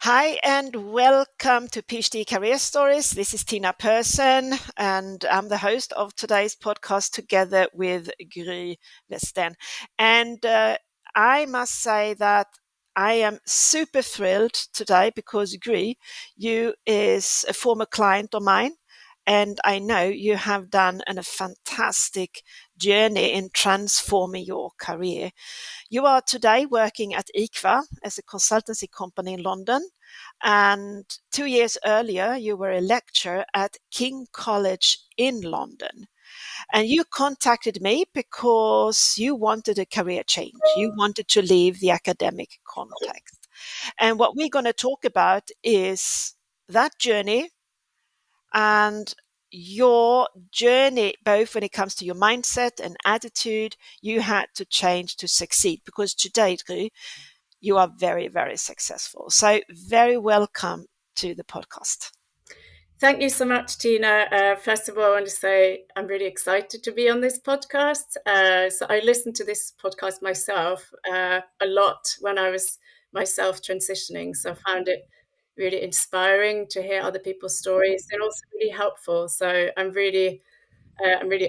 Hi and welcome to PhD Career Stories. This is Tina Persson and I'm the host of today's podcast together with Gry Wester. And I must say that I am super thrilled today because Gry, you is a former client of mine. And I know you have done a fantastic journey in transforming your career. You are today working at IQVIA as a consultancy company in London. And 2 years earlier, you were a lecturer at King College in London. And you contacted me because you wanted a career change. You wanted to leave the academic context. And what we're going to talk about is that journey and your journey, both when it comes to your mindset and attitude, you had to change to succeed because today, Gry, you are very, very successful. So very welcome to the podcast. Thank you so much, Tina. First of all, I want to say I'm really excited to be on this podcast. So I listened to this podcast myself a lot when I was myself transitioning. So I found it really inspiring to hear other people's stories and also really helpful. So I'm really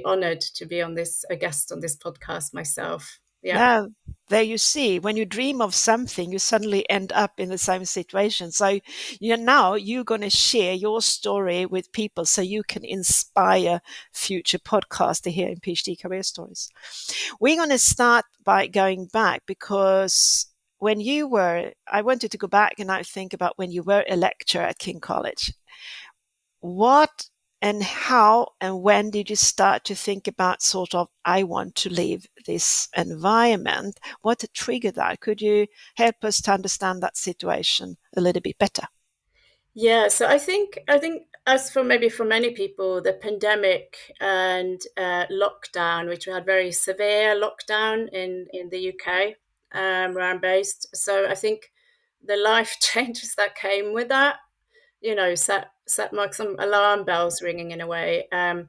honored to be a guest on this podcast myself. Yeah. Now, there you see, when you dream of something, you suddenly end up in the same situation. So you're going to share your story with people so you can inspire future podcasters here in PhD Career Stories. We're going to start by going back because I wanted to go back and I think about when you were a lecturer at King College. What and how and when did you start to think about sort of, I want to leave this environment? What triggered that? Could you help us to understand that situation a little bit better? Yeah, so I think as for maybe for many people, the pandemic and lockdown, which we had very severe lockdown in the UK, where I'm based. So I think the life changes that came with that, set like some alarm bells ringing in a way. I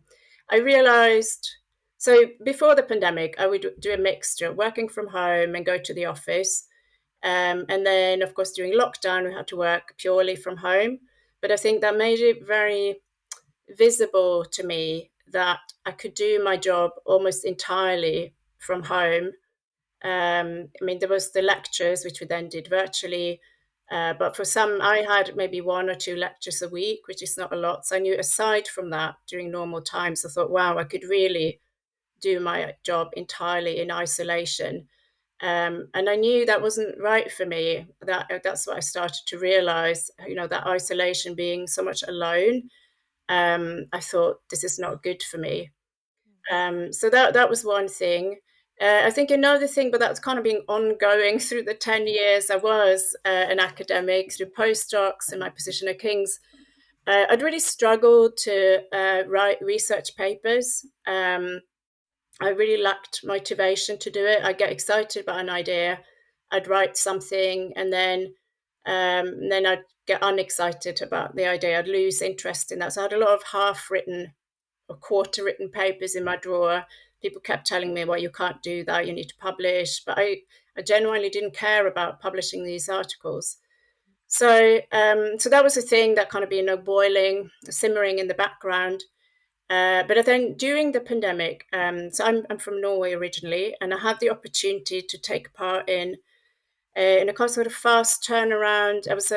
realized so before the pandemic, I would do a mixture, working from home and go to the office. And then, of course, during lockdown, we had to work purely from home. But I think that made it very visible to me that I could do my job almost entirely from home. I mean, there was the lectures, which we then did virtually. But for some, I had maybe one or two lectures a week, which is not a lot. So I knew aside from that, during normal times, I thought, wow, I could really do my job entirely in isolation. And I knew that wasn't right for me. That's what I started to realize. That isolation, being so much alone. I thought this is not good for me. So that was one thing. I think another thing, but that's kind of been ongoing through the 10 years I was an academic, through postdocs in my position at King's. I'd really struggled to write research papers. I really lacked motivation to do it. I'd get excited about an idea, I'd write something, and then I'd get unexcited about the idea. I'd lose interest in that. So I had a lot of half-written or quarter-written papers in my drawer. People kept telling me, "Well, you can't do that. You need to publish." But I genuinely didn't care about publishing these articles. So that was a thing that kind of been boiling, simmering in the background. But then during the pandemic, so I'm from Norway originally, and I had the opportunity to take part in a kind of sort of fast turnaround. I was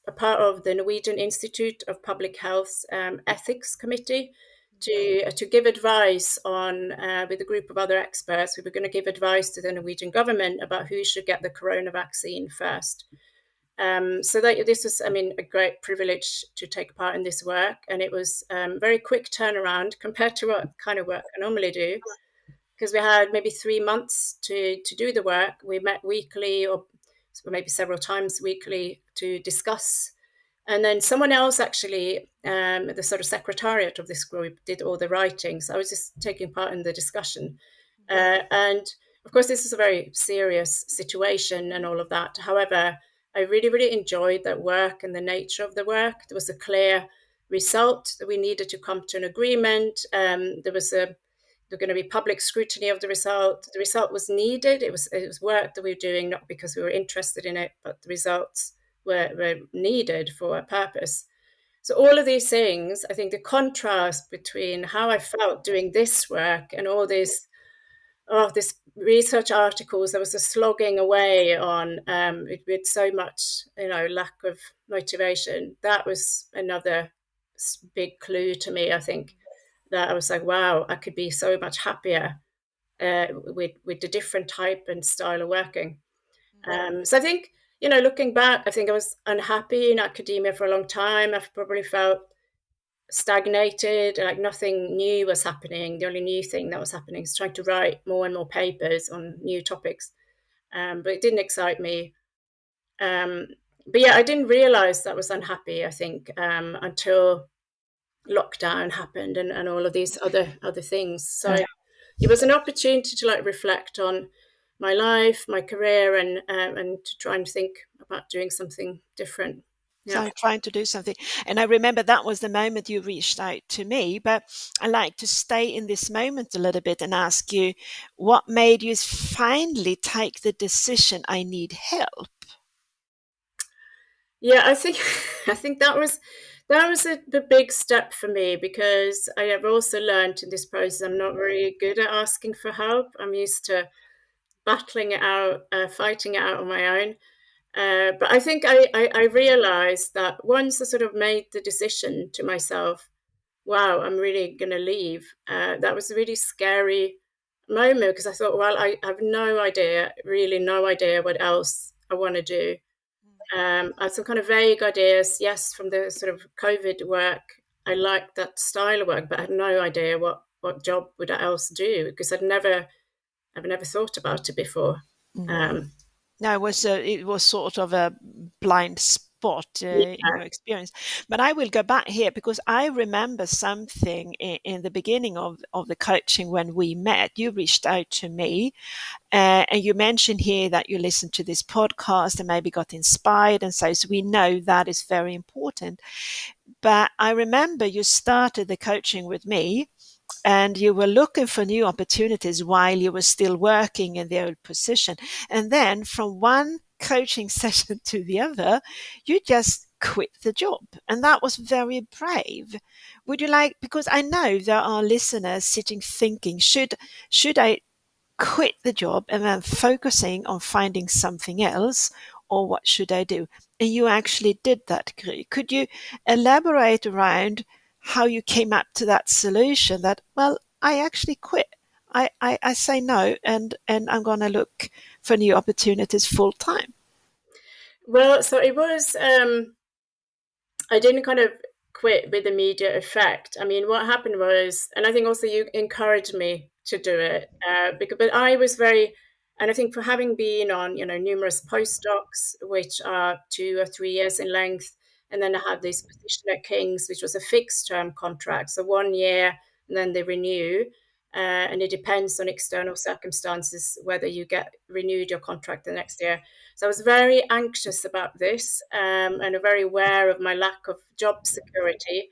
a part of the Norwegian Institute of Public Health's ethics committee to give advice on with a group of other experts. We were going to give advice to the Norwegian government about who should get the corona vaccine first. So this was, I mean, a great privilege to take part in this work, and it was very quick turnaround compared to what kind of work I normally do, because we had maybe 3 months to do the work. We met weekly or maybe several times weekly to discuss. And then someone else actually, the sort of secretariat of this group, did all the writing. So I was just taking part in the discussion. And of course, this is a very serious situation and all of that. However, I really, really enjoyed that work and the nature of the work. There was a clear result that we needed to come to an agreement. There was going to be public scrutiny of the result. The result was needed. It was work that we were doing not because we were interested in it, but the results were needed for a purpose. So all of these things, I think the contrast between how I felt doing this work and all this research articles I was just slogging away on with so much, lack of motivation. That was another big clue to me. I think that I was like, wow, I could be so much happier with the different type and style of working. So I think, looking back, I think I was unhappy in academia for a long time. I've probably felt stagnated, like nothing new was happening. The only new thing that was happening is trying to write more and more papers on new topics. But it didn't excite me. Um, but yeah, I didn't realize that I was unhappy, I think, until lockdown happened and all of these other things. So it was an opportunity to like reflect on my life, my career, and to try and think about doing something different. Yeah. So trying to do something. And I remember that was the moment you reached out to me. But I like to stay in this moment a little bit and ask you, what made you finally take the decision, I need help? Yeah, I think I think that was the big step for me, because I have also learned in this process I'm not very good at asking for help. I'm used to battling it out, fighting it out on my own. But I think I realized that once I sort of made the decision to myself, wow, I'm really going to leave, that was a really scary moment, because I thought, well, I have no idea, really no idea what else I want to do. I had some kind of vague ideas, yes, from the sort of COVID work. I liked that style of work, but I had no idea what job would I else do, because I've never thought about it before. Mm. Um, No, it was sort of a blind spot in yeah, your experience. But I will go back here because I remember something in the beginning of the coaching when we met. You reached out to me, and you mentioned here that you listened to this podcast and maybe got inspired, and so we know that is very important. But I remember you started the coaching with me and you were looking for new opportunities while you were still working in the old position. And then from one coaching session to the other, you just quit the job. And that was very brave. Would you like, because I know there are listeners sitting thinking, should I quit the job and then focusing on finding something else, or what should I do? And you actually did that, Gry. Could you elaborate around how you came up to that solution that, well, I actually quit. I say no, and I'm going to look for new opportunities full time. well, so it was. I didn't kind of quit with immediate effect. I mean, what happened was, and I think also you encouraged me to do it, because, but I was very, and I think for having been on, numerous postdocs, which are 2 or 3 years in length, and then I had this position at King's, which was a fixed term contract, so 1 year, and then they renew. And it depends on external circumstances whether you get renewed your contract the next year. So I was very anxious about this, and very aware of my lack of job security.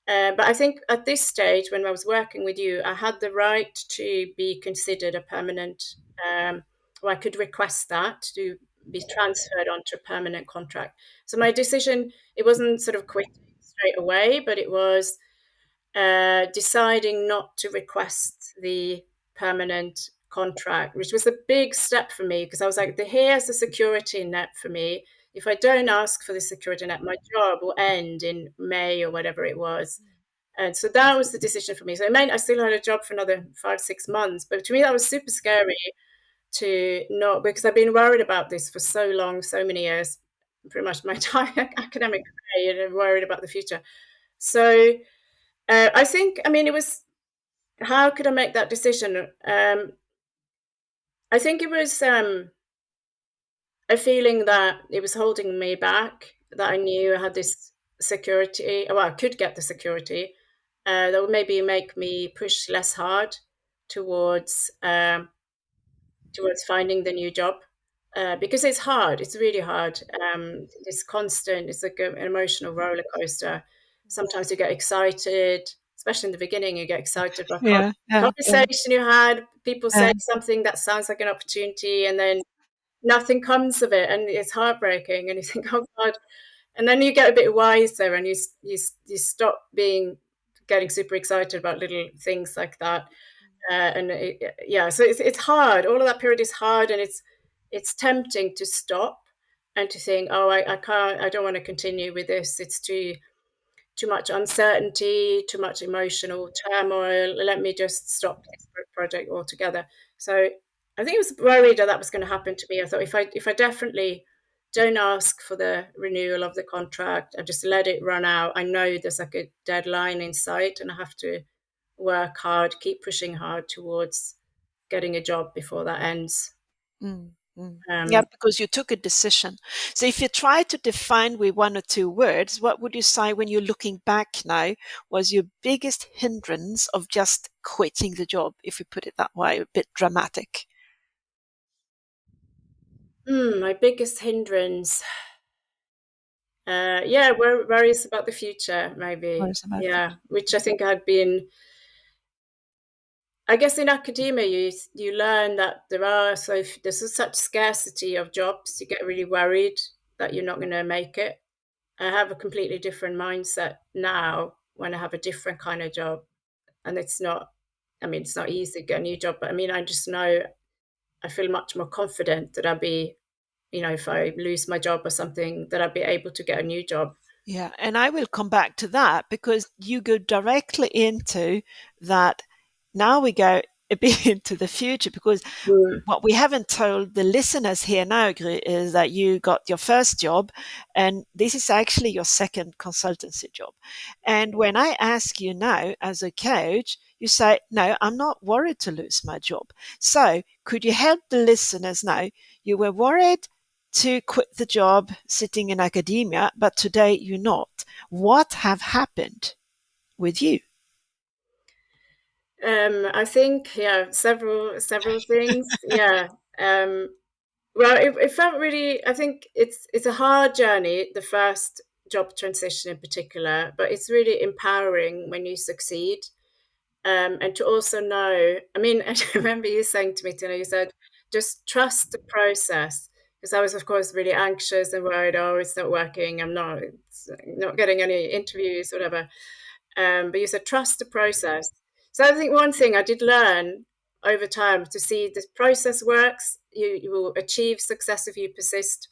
But I think at this stage, when I was working with you, I had the right to be considered a permanent, or I could request that to be transferred onto a permanent contract. So my decision, it wasn't sort of quitting straight away, but it was deciding not to request the permanent contract, which was a big step for me, because I was like, here's the security net for me. If I don't ask for the security net, my job will end in May or whatever it was. And so that was the decision for me. So it meant I still had a job for another 5, 6 months. But to me, that was super scary to not, because I've been worried about this for so long, so many years, pretty much my entire academic career, and worried about the future. So I think, I mean, it was, how could I make that decision? I think it was a feeling that it was holding me back, that I knew I had this security, well, I could get the security that would maybe make me push less hard towards towards finding the new job. Because it's hard, it's really hard. It's constant, it's like an emotional roller coaster. Sometimes you get excited, especially in the beginning, you get excited by Yeah, yeah, yeah, conversation you had, people say yeah. something that sounds like an opportunity, and then nothing comes of it, and it's heartbreaking. And you think, oh God. And then you get a bit wiser, and you stop getting super excited about little things like that. Yeah, so it's hard. All of that period is hard, and it's tempting to stop and to think, oh, I can't, I don't want to continue with this. It's too much uncertainty, too much emotional turmoil. Let me just stop this project altogether. So I think I was worried that was going to happen to me. I thought if I definitely don't ask for the renewal of the contract, I just let it run out. I know there's like a deadline in sight, and I have to work hard, keep pushing hard towards getting a job before that ends. Mm, mm. Yeah, Um, because you took a decision. So if you try to define with one or two words, what would you say when you're looking back now was your biggest hindrance of just quitting the job, if we put it that way, a bit dramatic? my biggest hindrance, yeah, worries about the future, maybe. Worries about the Yeah, which I think had been. I guess in academia, you learn that there's such scarcity of jobs. You get really worried that you're not going to make it. I have a completely different mindset now when I have a different kind of job, and it's not. I mean, it's not easy to get a new job, but I mean, I just know I feel much more confident that I'll be, if I lose my job or something, that I'll be able to get a new job. Yeah, and I will come back to that because you go directly into that. Now we go a bit into the future because Mm. what we haven't told the listeners here now, Gry, is that you got your first job and this is actually your second consultancy job. And when I ask you now as a coach, you say, no, I'm not worried to lose my job. So could you help the listeners now? You were worried to quit the job sitting in academia, but today you're not. What have happened with you? I think, yeah, several things. Yeah. Um, well, it felt really. I think it's a hard journey, the first job transition in particular, but it's really empowering when you succeed. And to also know, I mean, I remember you saying to me, Tina, you said, just trust the process. Because I was, of course, really anxious and worried, oh, it's not working. It's not getting any interviews, whatever. But you said, trust the process. So I think one thing I did learn over time to see this process works, you will achieve success if you persist,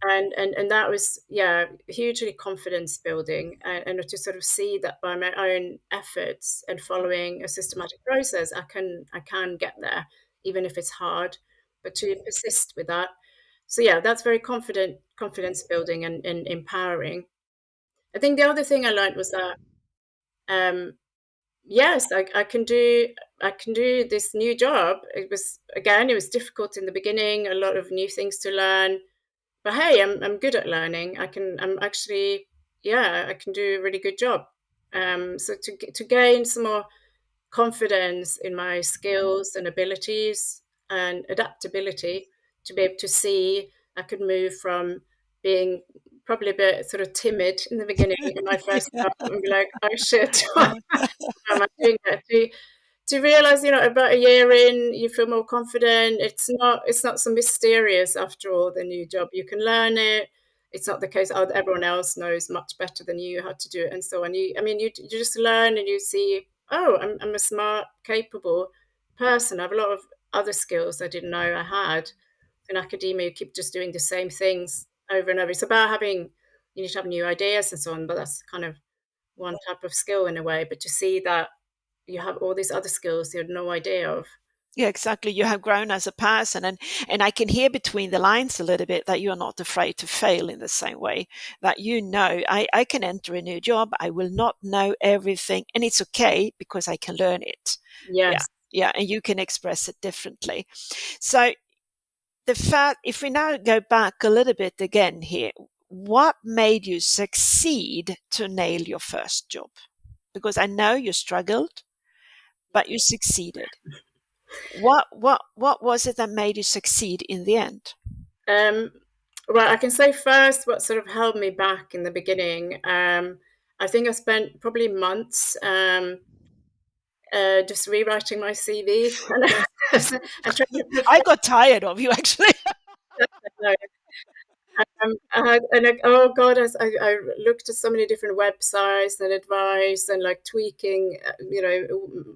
and that was, yeah, hugely confidence building, and to sort of see that by my own efforts and following a systematic process I can get there, even if it's hard, but to persist with that. So yeah, that's very confidence building and empowering. I think the other thing I learned was that, um, yes, I can do this new job. It was difficult in the beginning, a lot of new things to learn, but hey, I'm good at learning. I'm actually, yeah, I can do a really good job. So to gain some more confidence in my skills and abilities and adaptability, to be able to see I could move from being probably a bit sort of timid in the beginning in my first job and be like, oh shit, what am I doing there? To realize, about a year in, you feel more confident. It's not so mysterious after all, the new job. You can learn it. It's not the case, oh, everyone else knows much better than you how to do it and so on. You just learn, and you see, oh, I'm a smart, capable person. I have a lot of other skills I didn't know I had. In academia, you keep just doing the same things over and over. It's about you need to have new ideas and so on, but that's kind of one type of skill in a way. But to see that you have all these other skills you had no idea of. Yeah, exactly. You have grown as a person, and I can hear between the lines a little bit that you are not afraid to fail in the same way. That I can enter a new job. I will not know everything, and it's okay because I can learn it. Yeah, Yes. yeah, and you can express it differently. So the fact, if we now go back a little bit again here, what made you succeed to nail your first job? Because I know you struggled, but you succeeded. What was it that made you succeed in the end? Um, well, I can say first what sort of held me back in the beginning. I think I spent probably months, just rewriting my CV. Yes. And trying to I perfect. got tired of you actually. No. Oh God, I looked at so many different websites and advice and like tweaking,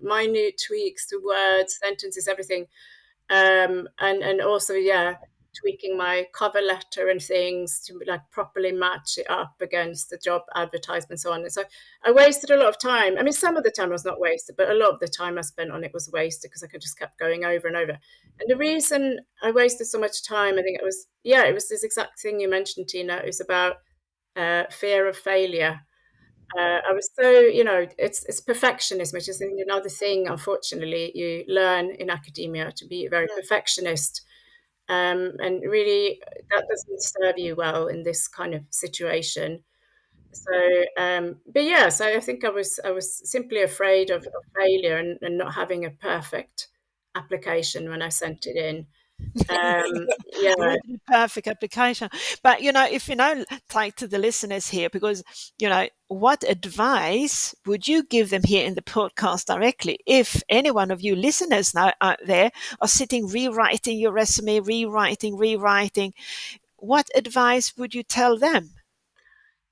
minute tweaks to words, sentences, everything. And also, yeah, tweaking my cover letter and things to like properly match it up against the job advertisement and so on. And so I wasted a lot of time. I mean, some of the time was not wasted, but a lot of the time I spent on it was wasted because I could just kept going over and over. And the reason I wasted so much time, I think it was this exact thing you mentioned, Tina. It was about fear of failure. I was so, it's perfectionism, which is another thing, unfortunately, you learn in academia to be very perfectionist. And really, that doesn't serve you well in this kind of situation. So, but yeah, so I think I was simply afraid of failure and not having a perfect application when I sent it in. Yeah. It would be perfect application. But if take to the listeners here, because what advice would you give them here in the podcast directly if any one of you listeners now out there are sitting rewriting your resume, rewriting, what advice would you tell them?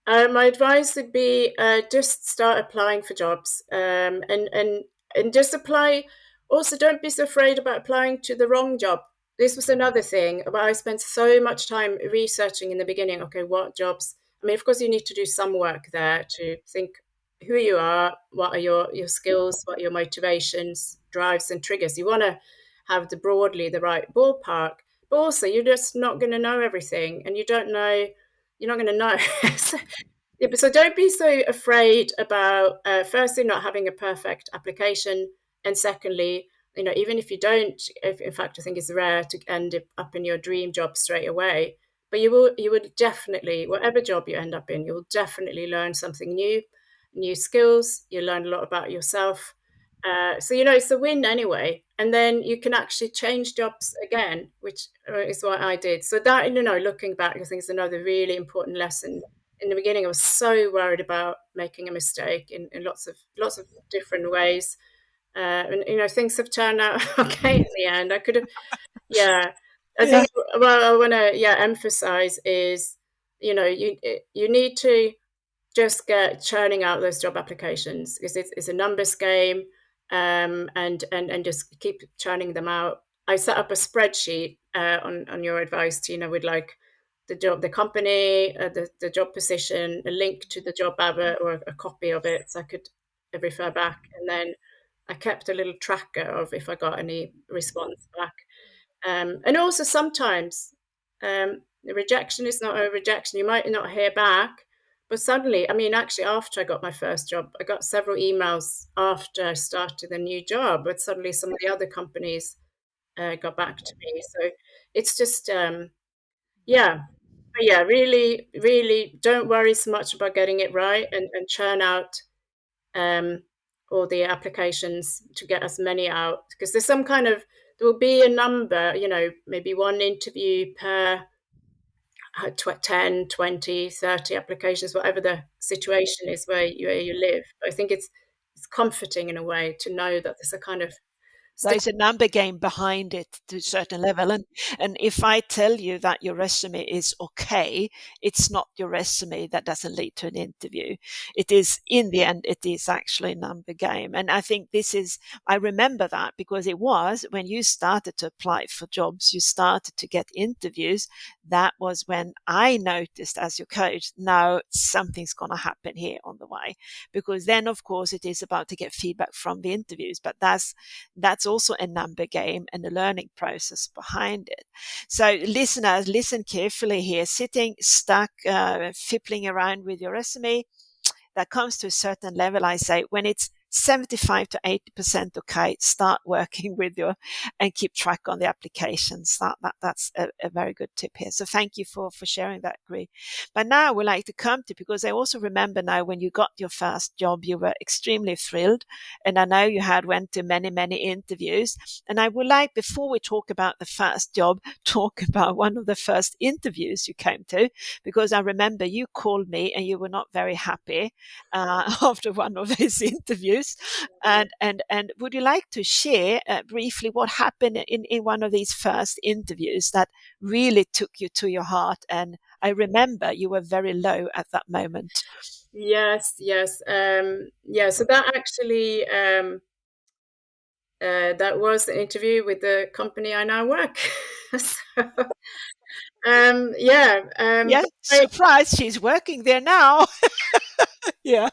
My advice would be just start applying for jobs, and just apply. Also, don't be so afraid about applying to the wrong job. This was another thing. But I spent so much time researching in the beginning. Okay, what jobs? I mean, of course, you need to do some work there to think who you are, what are your skills, what are your motivations, drives, and triggers. You want to have the right ballpark, but also you're just not going to know everything, and you don't know you're not going to know. So, yeah, but so don't be so afraid about firstly not having a perfect application, and secondly, even if you don't, in fact, I think it's rare to end up in your dream job straight away. But you would definitely, whatever job you end up in, you will definitely learn something new, new skills. You learn a lot about yourself. So it's a win anyway, and then you can actually change jobs again, which is what I did. So that looking back, I think is another really important lesson. In the beginning, I was so worried about making a mistake in lots of different ways, and things have turned out okay in the end. I could have, yeah. I Yeah. think what I want to emphasize is, you need to just get churning out those job applications because it's a numbers game, and just keep churning them out. I set up a spreadsheet on your advice, Tina, with like the company, the job position, a link to the job advert or a copy of it, so I could refer back, and then I kept a little tracker of if I got any response back. And also sometimes the rejection is not a rejection. You might not hear back, but suddenly, I mean, actually, after I got my first job, I got several emails after I started a new job, but suddenly some of the other companies got back to me. So it's just, yeah. But yeah, really, really don't worry so much about getting it right, and churn out um, all the applications to get as many out, because there will be a number, maybe one interview per 10, 20, 30 applications, whatever the situation is where you live. I think it's comforting in a way to know that there's a kind of stick. There's a number game behind it to a certain level. And if I tell you that your resume is okay, it's not your resume that doesn't lead to an interview. It is, in the end, it is actually a number game. And I think I remember that because it was when you started to apply for jobs, you started to get interviews. That was when I noticed as your coach, now something's going to happen here on the way. Because then, of course, it is about to get feedback from the interviews, but that's also a number game and a learning process behind it. So listeners, listen carefully here. Sitting stuck, fippling around with your resume, that comes to a certain level, I say, when it's 75 to 80% okay, start working with your and keep track on the applications. That's a very good tip here. So thank you for sharing that, Gry. But now we like to come to, because I also remember now when you got your first job, you were extremely thrilled. And I know you had went to many, many interviews. And I would like, before we talk about the first job, talk about one of the first interviews you came to, because I remember you called me and you were not very happy after one of these interviews. interviews. And would you like to share briefly what happened in one of these first interviews that really took you to your heart? And I remember you were very low at that moment. Yes, yes. Yeah, so that actually that was an interview with the company I now work. So, yeah, Yeah, surprise, she's working there now. Yeah.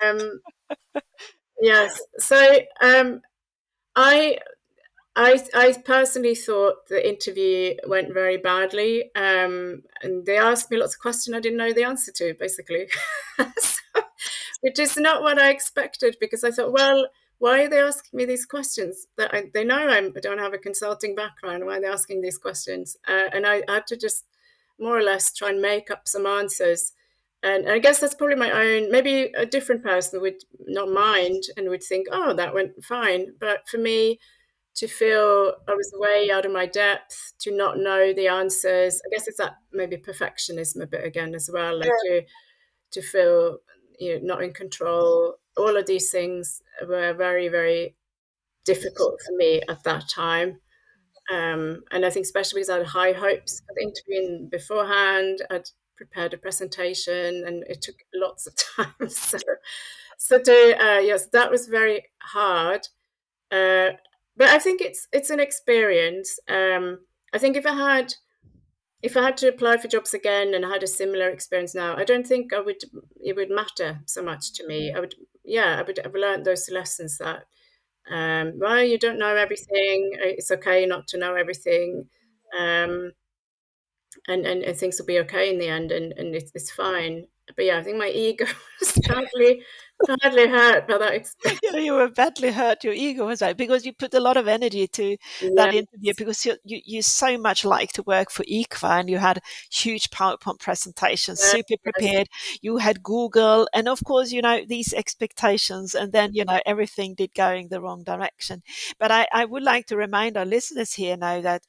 um, yes. So I I personally thought the interview went very badly, and they asked me lots of questions I didn't know the answer to, basically, so, which is not what I expected because I thought, well, why are they asking me these questions? That they know I don't have a consulting background. Why are they asking these questions? And I had to just more or less try and make up some answers. And I guess that's probably my own. Maybe a different person would not mind and would think, oh, that went fine. But for me, to feel I was way out of my depth, to not know the answers. I guess it's that maybe perfectionism a bit again as well, like to feel not in control. All of these things were very, very difficult for me at that time. And I think especially because I had high hopes for the interview beforehand, I'd prepared a presentation and it took lots of time. So yes, that was very hard. Uh, but I think it's an experience. I think if I had to apply for jobs again and I had a similar experience now, I don't think I would it would matter so much to me. I would have learned those lessons that well, you don't know everything. It's okay not to know everything. Um, and things will be okay in the end, and it's fine. But yeah, I think my ego was badly hurt by that experience. You were badly hurt. Your ego was out because you put a lot of energy to Yeah, that interview because you so much like to work for IQVIA and you had huge PowerPoint presentations, yeah, super yes. prepared. You had Google, and of course, these expectations, and then everything did go in the wrong direction. But I would like to remind our listeners here now that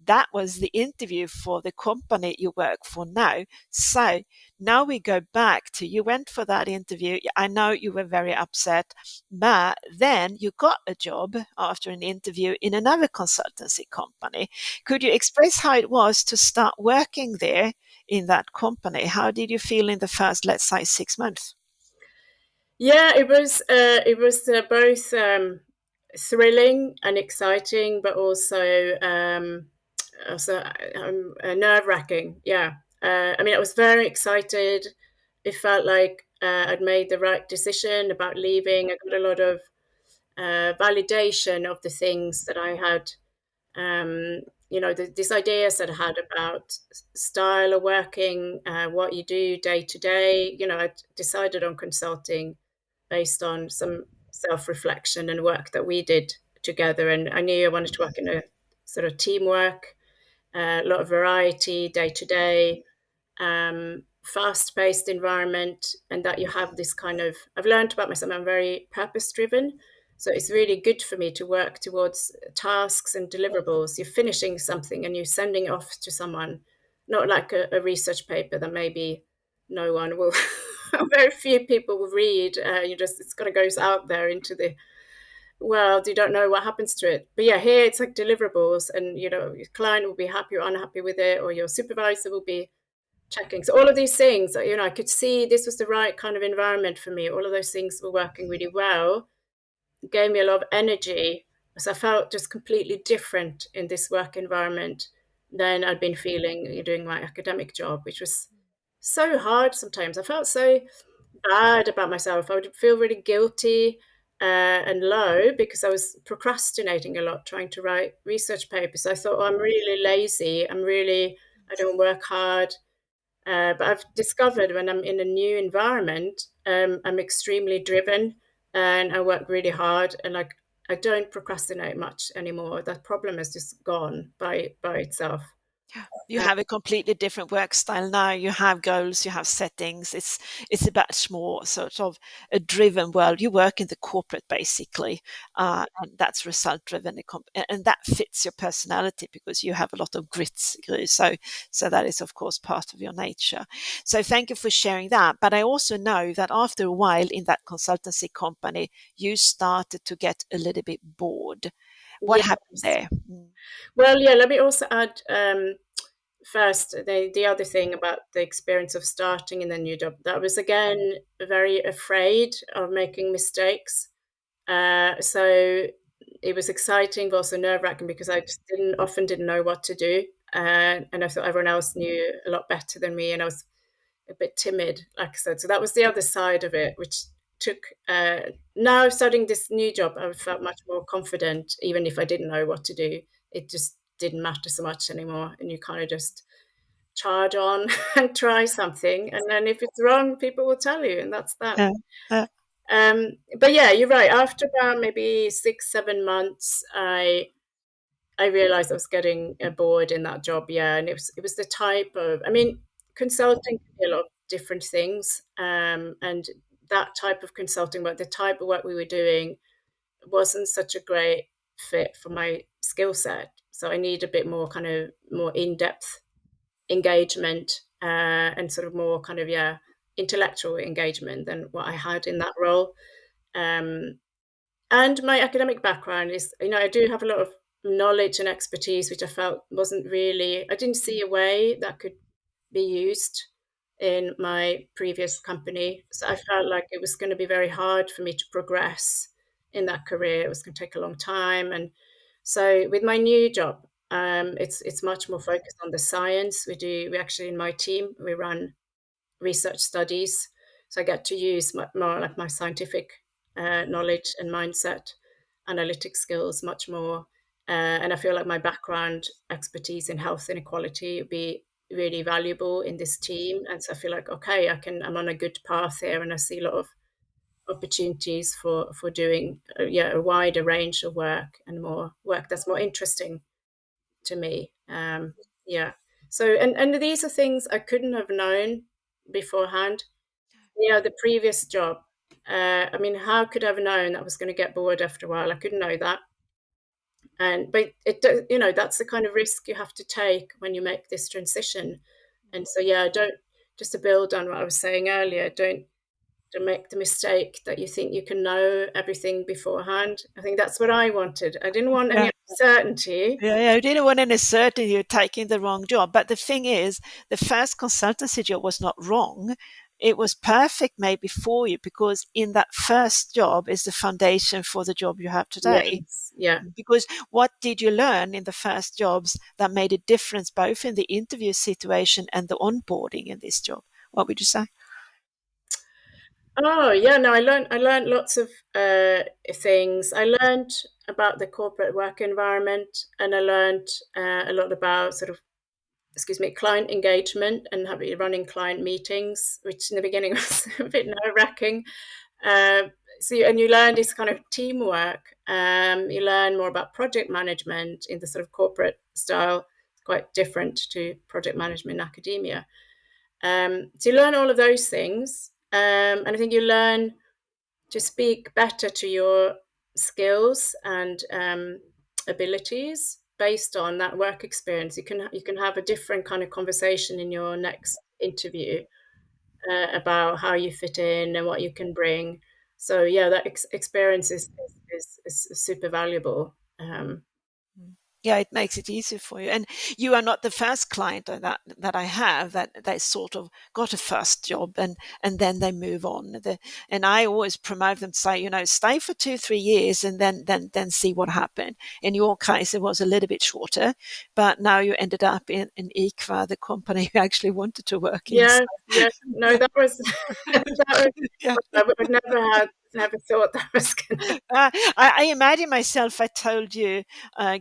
that was the interview for the company you work for now. So now we go back to you went for that interview. I know you were very upset, but then you got a job after an interview in another consultancy company. Could you express how it was to start working there in that company? How did you feel in the first, let's say, 6 months? Yeah, it was both thrilling and exciting, but also nerve wracking. Yeah, I mean, I was very excited. It felt like I'd made the right decision about leaving. I got a lot of validation of the things that I had, these ideas that I had about style of working, what you do day to day. I decided on consulting based on some self-reflection and work that we did together. And I knew I wanted to work in a sort of teamwork, a lot of variety day to day, fast-paced environment, and that you have this kind of. I've learned about myself. I'm very purpose-driven, so it's really good for me to work towards tasks and deliverables. You're finishing something and you're sending it off to someone, not like a research paper that maybe no one will, very few people will read. It's got to go out there into the world. You don't know what happens to it. But yeah, here it's like deliverables, and your client will be happy or unhappy with it, or your supervisor will be checking. So all of these things, I could see this was the right kind of environment for me. All of those things were working really well. It gave me a lot of energy. So I felt just completely different in this work environment than I'd been feeling doing my academic job, which was so hard sometimes. I felt so bad about myself. I would feel really guilty and low because I was procrastinating a lot trying to write research papers. I thought, oh, I'm really lazy. I don't work hard. But I've discovered when I'm in a new environment, I'm extremely driven and I work really hard, and like I don't procrastinate much anymore. That problem has just gone by itself. You have a completely different work style now. You have goals, you have settings. It's a much more sort of a driven world. You work in the corporate basically, and that's result driven, and that fits your personality because you have a lot of grit. So that is of course part of your nature. So thank you for sharing that. But I also know that after a while in that consultancy company, you started to get a little bit bored. What happened Yes. there? Well, yeah, let me also add first the other thing about the experience of starting in the new job. That was again very afraid of making mistakes. So it was exciting, but also nerve-wracking because I just didn't know what to do. And I thought everyone else knew a lot better than me, and I was a bit timid, like I said. So that was the other side of it, which took. Now starting this new job, I felt much more confident, even if I didn't know what to do. It just didn't matter so much anymore, and you kind of just charge on and try something, and then if it's wrong, people will tell you, and that's that. Uh, uh, But yeah, you're right. After about maybe 6, 7 months, I realized I was getting bored in that job. Yeah, and it was the type of, I mean, consulting can be a lot of different things, and that type of consulting work, the type of work we were doing, wasn't such a great fit for my skill set. So I need a bit more kind of more in depth engagement, and sort of more kind of, yeah, intellectual engagement than what I had in that role. Um, and my academic background is, I do have a lot of knowledge and expertise, which I felt wasn't really, I didn't see a way that could be used in my previous company. So I felt like it was going to be very hard for me to progress in that career. It was going to take a long time. And so with my new job, it's much more focused on the science. We actually, in my team, we run research studies. So I get to use more like my scientific knowledge and mindset, analytic skills much more. And I feel like my background expertise in health inequality would be really valuable in this team. And so I feel like, okay, I'm on a good path here, and I see a lot of opportunities for doing yeah, a wider range of work and more work that's more interesting to me. Yeah. So, and these are things I couldn't have known beforehand. The previous job. I mean, how could I have known that I was going to get bored after a while? I couldn't know that. And but that's the kind of risk you have to take when you make this transition. And so yeah, don't, just to build on what I was saying earlier, don't make the mistake that you think you can know everything beforehand. I think that's what I wanted. I didn't want yeah. any uncertainty. Yeah, you didn't want any certainty you're taking the wrong job. But the thing is, the first consultancy job was not wrong. It was perfect maybe for you because in that first job is the foundation for the job you have today. Yes, yeah. Because what did you learn in the first jobs that made a difference both in the interview situation and the onboarding in this job? What would you say? Oh yeah, no, I learned lots of things. I learned about the corporate work environment, and I learned a lot about sort of, excuse me, client engagement and running client meetings, which in the beginning was a bit nerve-wracking. Uh, and you learn this kind of teamwork. You learn more about project management in the sort of corporate style, quite different to project management in academia. So you learn all of those things, and I think you learn to speak better to your skills and abilities based on that work experience. You can have a different kind of conversation in your next interview about how you fit in and what you can bring. So yeah, that experience is super valuable. Yeah, it makes it easier for you. And you are not the first client that I have that they sort of got a first job and then they move on. And I always promote them to say, stay for 2, 3 years and then see what happened. In your case, it was a little bit shorter, but now you ended up in IQVIA, the company you actually wanted to work in. Yeah, yeah. No, that was that was, Yeah. I would never thought that was gonna. I imagine myself, I told you,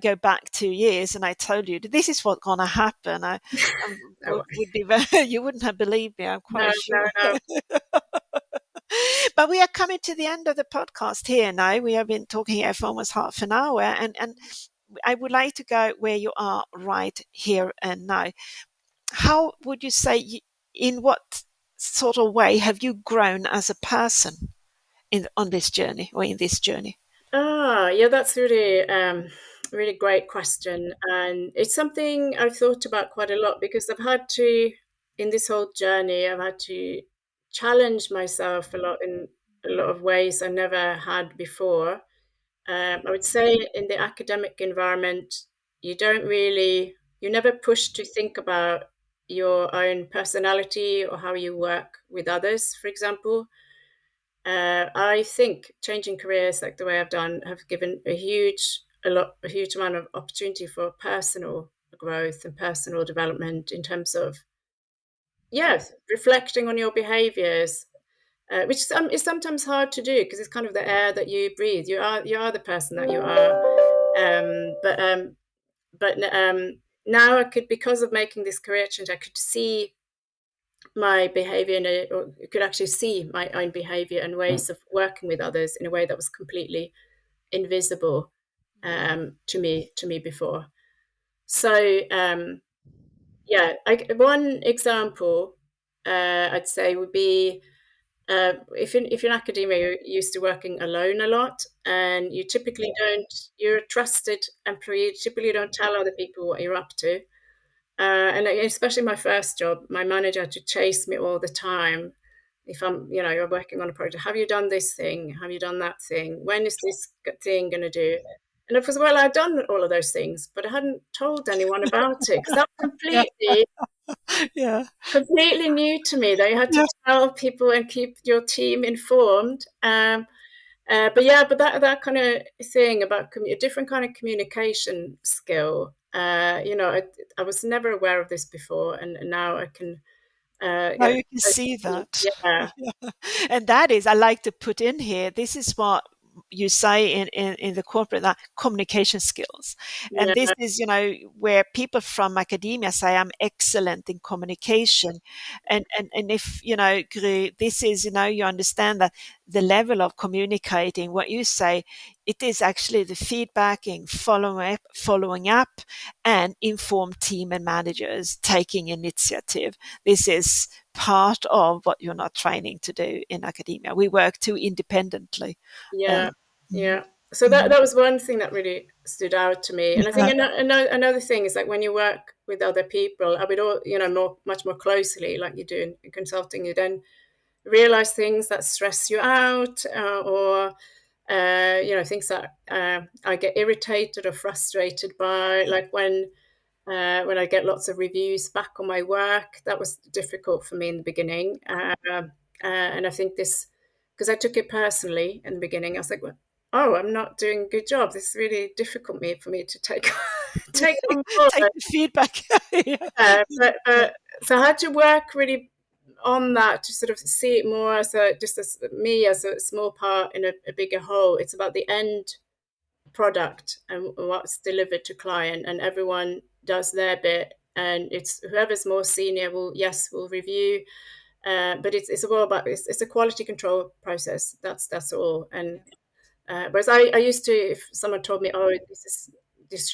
go back 2 years and I told you this is what's going to happen. I No, would be you wouldn't have believed me, I'm no, quite no, sure. no. But we are coming to the end of the podcast here now. We have been talking here for almost half an hour, and I would like to go where you are right here and now. How would you say, in what sort of way have you grown as a person on this journey or in this journey? Yeah, that's really great question, and it's something I've thought about quite a lot because I've had to, in this whole journey, I've had to challenge myself a lot in a lot of ways I never had before. I would say in the academic environment, you never push to think about your own personality or how you work with others, for example. I think changing careers like the way I've done have given a huge amount of opportunity for personal growth and personal development in terms of, yes, reflecting on your behaviors, which is sometimes hard to do because it's kind of the air that you breathe. You are the person that you are. But now I could, because of making this career change, I could see my behavior or could actually see my own behavior and ways of working with others in a way that was completely invisible to me before. So yeah, one example I'd say would be if you're in academia, you're used to working alone a lot, and you're a trusted employee. You typically don't tell other people what you're up to. And especially my first job, my manager had to chase me all the time. If you're working on a project, have you done this thing? Have you done that thing? When is this thing going to do? And of course, well, I'd done all of those things, but I hadn't told anyone about it because that was Yeah, yeah, completely new to me. That you had to yeah. tell people and keep your team informed. But yeah, but that kind of thing about a different kind of communication skill. I was never aware of this before, and now I can. Now Yeah, you can see that. yeah, Yeah. And that is, I like to put in here, this is what you say in the corporate, that communication skills. And this yeah, is, where people from academia say, I'm excellent in communication. And if, this is, you understand that the level of communicating what you say, it is actually the feedbacking, following up, and informed team and managers taking initiative. This is part of what you're not training to do in academia. We work too independently. yeah, Um, yeah. So mhm. that was one thing that really stood out to me. And I think Yeah. another thing is like when you work with other people, I would all much more closely, like you do in consulting, you then realize things that stress you out, or things that I get irritated or frustrated by, like when I get lots of reviews back on my work. That was difficult for me in the beginning, and I think this, because I took it personally in the beginning. I was like, well, oh, I'm not doing a good job. This is really difficult for me to take take on board. Take the feedback. Yeah. So I had to work really on that to sort of see it more as me as a small part in a bigger whole. It's about the end product and what's delivered to client, and everyone does their bit, and it's whoever's more senior will review, but it's all about, it's a quality control process. That's all. And whereas I used to, if someone told me, oh,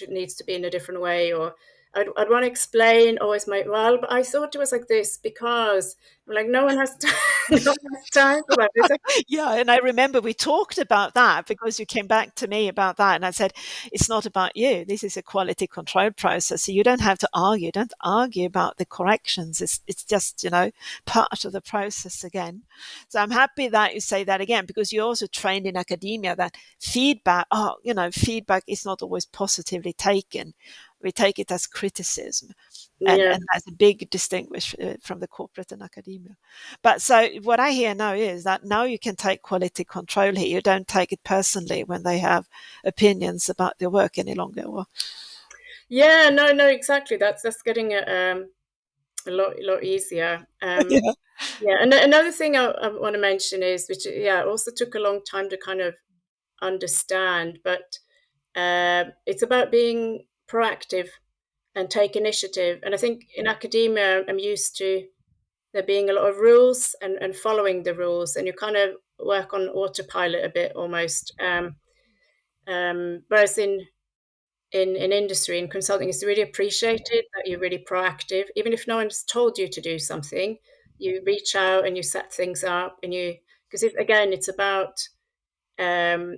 needs to be in a different way, or I'd want to explain, oh, it's well, but I thought it was like this because I'm like, no one has time, no one has time for that. It's like, Yeah, and I remember we talked about that because you came back to me about that, and I said, it's not about you. This is a quality control process. So you don't have to argue. Don't argue about the corrections. It's just, part of the process again. So I'm happy that you say that again, because you also trained in academia that feedback is not always positively taken. We take it as criticism. And, yeah. and that's a big distinguish from the corporate and academia. But so what I hear now is that now you can take quality control here. You don't take it personally when they have opinions about their work any longer. Or, Yeah, no, exactly. That's getting a lot easier. yeah. Yeah, and another thing I want to mention is, which also took a long time to kind of understand, but it's about being proactive and take initiative. And I think in academia, I'm used to there being a lot of rules and following the rules, and you kind of work on autopilot a bit almost. Whereas in industry and consulting is really appreciated that you're really proactive. Even if no one's told you to do something, you reach out and you set things up, and you, because again, it's about um,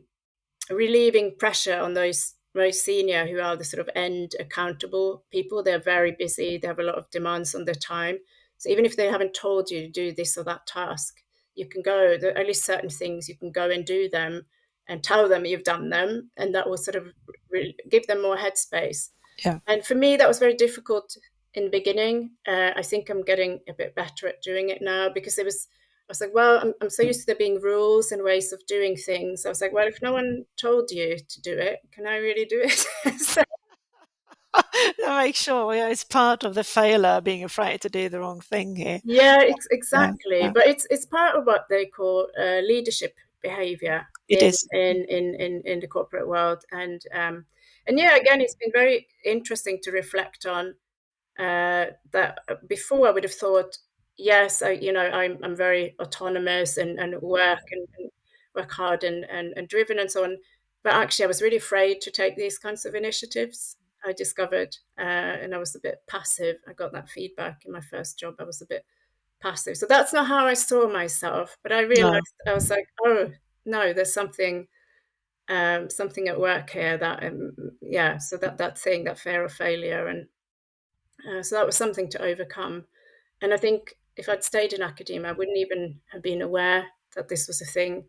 relieving pressure on those most senior who are the sort of end accountable people. They're very busy, they have a lot of demands on their time. So even if they haven't told you to do this or that task, you can go, there are at least certain things you can go and do them and tell them you've done them, and that will sort of give them more headspace. Yeah. And for me, that was very difficult in the beginning. I think I'm getting a bit better at doing it now, because I was like, well, I'm so used to there being rules and ways of doing things. I was like, well, if no one told you to do it, can I really do it? So, To make sure, yeah, it's part of the failure, being afraid to do the wrong thing here. yeah, Yeah, exactly. yeah, But it's part of what they call leadership behavior it is. in the corporate world. And yeah, again, it's been very interesting to reflect on that. Before I would have thought, yes, I'm very autonomous and work hard and driven and so on. But actually, I was really afraid to take these kinds of initiatives. I discovered, and I was a bit passive. I got that feedback in my first job. I was a bit passive, so that's not how I saw myself. But I No, realized, I was like, oh no, there's something at work here that yeah. So that thing, that fear of failure, and so that was something to overcome. And I think if I'd stayed in academia, I wouldn't even have been aware that this was a thing.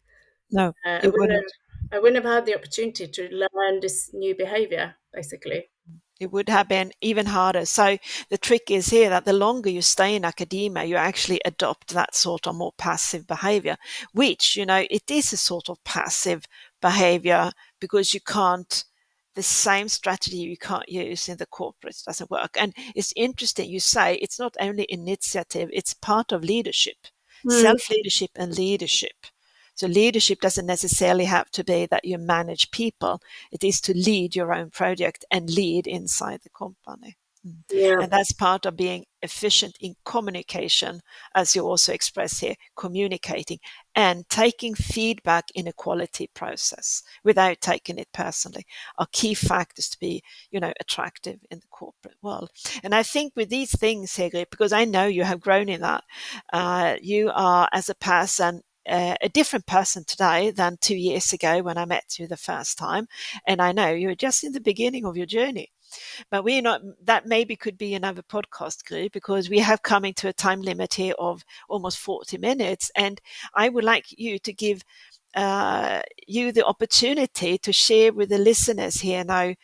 no, Uh, I it wouldn't wouldn't. have I wouldn't have had the opportunity to learn this new behavior, basically. It would have been even harder. So the trick is here that the longer you stay in academia, you actually adopt that sort of more passive behavior, which, it is a sort of passive behavior, because you can't, the same strategy you can't use in the corporates doesn't work. And it's interesting, you say it's not only initiative, it's part of leadership, Mm, self-leadership and leadership. So leadership doesn't necessarily have to be that you manage people. It is to lead your own project and lead inside the company. yeah, And that's part of being efficient in communication, as you also express here, communicating and taking feedback in a quality process without taking it personally are key factors to be, attractive in the corporate world. And I think with these things, Hege, because I know you have grown in that, you are as a person a different person today than 2 years ago when I met you the first time. And I know you're just in the beginning of your journey. But we're not, that maybe could be another podcast group, because we have coming to a time limit here of almost 40 minutes. And I would like you to give you the opportunity to share with the listeners here now.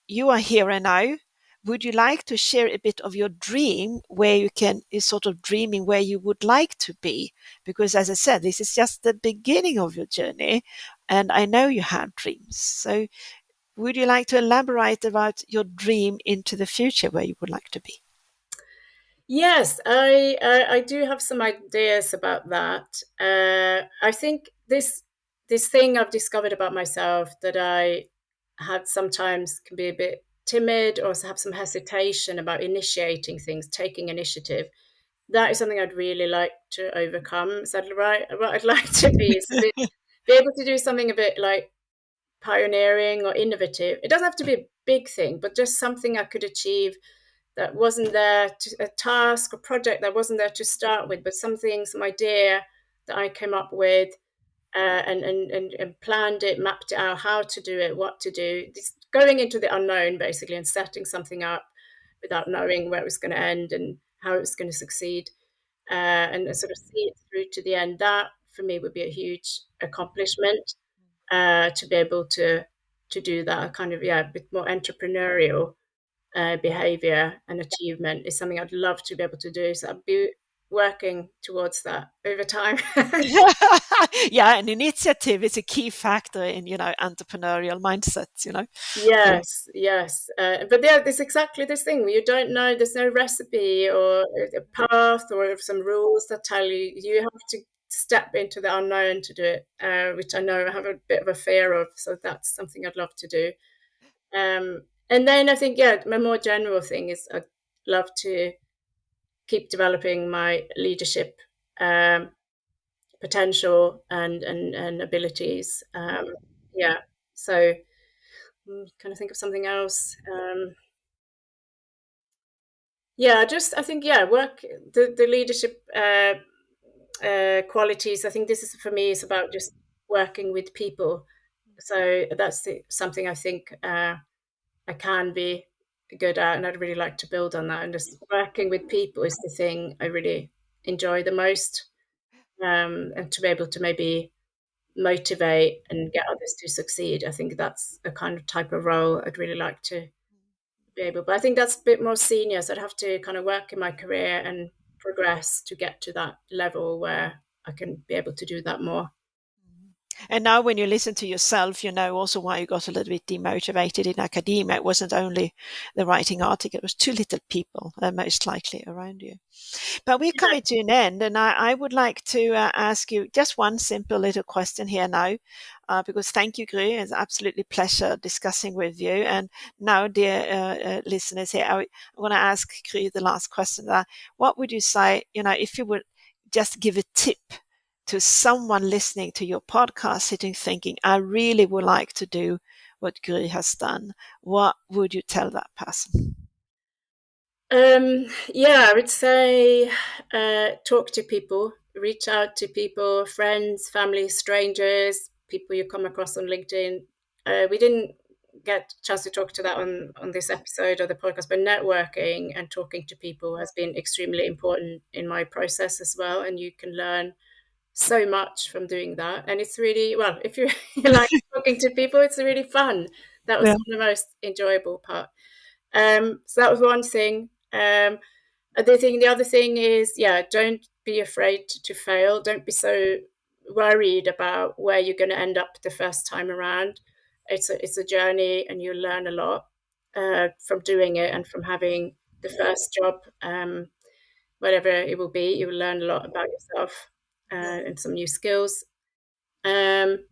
You are here and now. Would you like to share a bit of your dream, where is sort of dreaming where you would like to be? Because as I said, this is just the beginning of your journey, and I know you have dreams. So would you like to elaborate about your dream into the future, where you would like to be? yes, I do have some ideas about that. I think this thing I've discovered about myself, that I had sometimes can be a bit timid or have some hesitation about initiating things, taking initiative. That is something I'd really like to overcome. So what I'd like to be is be able to do something a bit like pioneering or innovative. It doesn't have to be a big thing, but just something I could achieve that wasn't there a task or project that wasn't there to start with, but something, some idea that I came up with, and planned it, mapped it out, how to do it, what to do. Just going into the unknown, basically, and setting something up without knowing where it was going to end and how it was going to succeed, and sort of see it through to the end. That for me would be a huge accomplishment, to be able to do that kind of, yeah, a bit more entrepreneurial behavior and achievement is something I'd love to be able to do. So I'd be working towards that over time. Yeah, an initiative is a key factor in, entrepreneurial mindsets, Yeah. Yes, yes. But yeah, there's exactly this thing. You don't know, there's no recipe or a path or some rules that tell you. You have to step into the unknown to do it, which I know I have a bit of a fear of. So that's something I'd love to do. And then I think, yeah, my more general thing is I'd love to keep developing my leadership um, potential and abilities. Yeah. So Kind of think of something else. Yeah, just I think work the leadership qualities. I think this is for me is about just working with people. So that's something I think I can be good at, and I'd really like to build on that. And just working with people is the thing I really enjoy the most, and to be able to maybe motivate and get others to succeed. I think that's a kind of type of role I'd really like to be able. But I think that's a bit more senior, so I'd have to kind of work in my career and progress to get to that level where I can be able to do that more. And now when you listen to yourself, you know also why you got a little bit demotivated in academia. It wasn't only the writing article, it was too little people, most likely around you. But we're Yeah. coming to an end, and I would like to ask you just one simple little question here now, because thank you, Gry. It's absolutely pleasure discussing with you. And now, dear listeners here, I'm going to ask Gry the last question. What would you say, if you would just give a tip to someone listening to your podcast, sitting thinking, I really would like to do what Gry has done, what would you tell that person? Yeah, I would say talk to people, reach out to people, friends, family, strangers, people you come across on LinkedIn. We didn't get a chance to talk to that on this episode of the podcast, but networking and talking to people has been extremely important in my process as well. And you can learn so much from doing that. And it's really, well, if you like talking to people, it's really fun. That was Yeah. the most enjoyable part. So that was one thing. The other thing is, don't be afraid to fail. Don't be so worried about where you're going to end up the first time around. It's a journey, and you learn a lot from doing it and from having the first job, whatever it will be. You will learn a lot about yourself and some new skills. Um,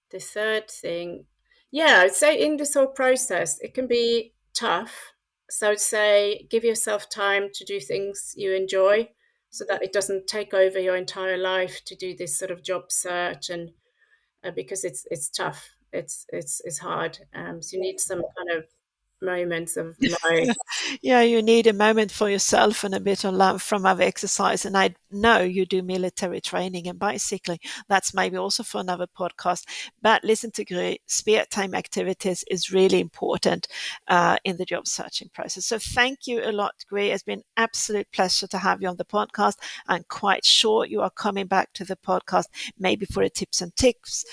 the third thing, I'd say in this whole process, it can be tough. So I'd say give yourself time to do things you enjoy so that it doesn't take over your entire life to do this sort of job search, and because it's tough. It's hard. So you need some kind of moments of life. Yeah, you need a moment for yourself and a bit of love from other exercise. And I know you do military training and bicycling. That's maybe also for another podcast. But listen to Gry, spare time activities is really important in the job searching process. So thank you a lot, Gry. It's been absolute pleasure to have you on the podcast. I'm quite sure you are coming back to the podcast, maybe for a tips and tips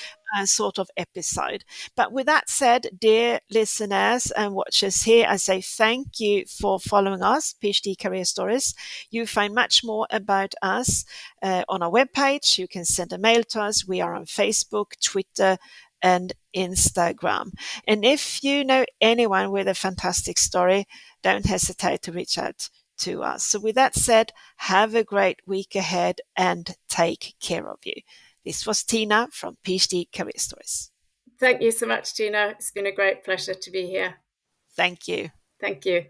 sort of episode. But with that said, dear listeners and watchers here, I say thank you for following us, PhD Career Stories. You find much more about us on our webpage. You can send a mail to us. We are on Facebook, Twitter, and Instagram. And if you know anyone with a fantastic story, don't hesitate to reach out to us. So with that said, have a great week ahead and take care of you. This was Tina from PhD Career Stories. Thank you so much, Gina. It's been a great pleasure to be here. Thank you. Thank you.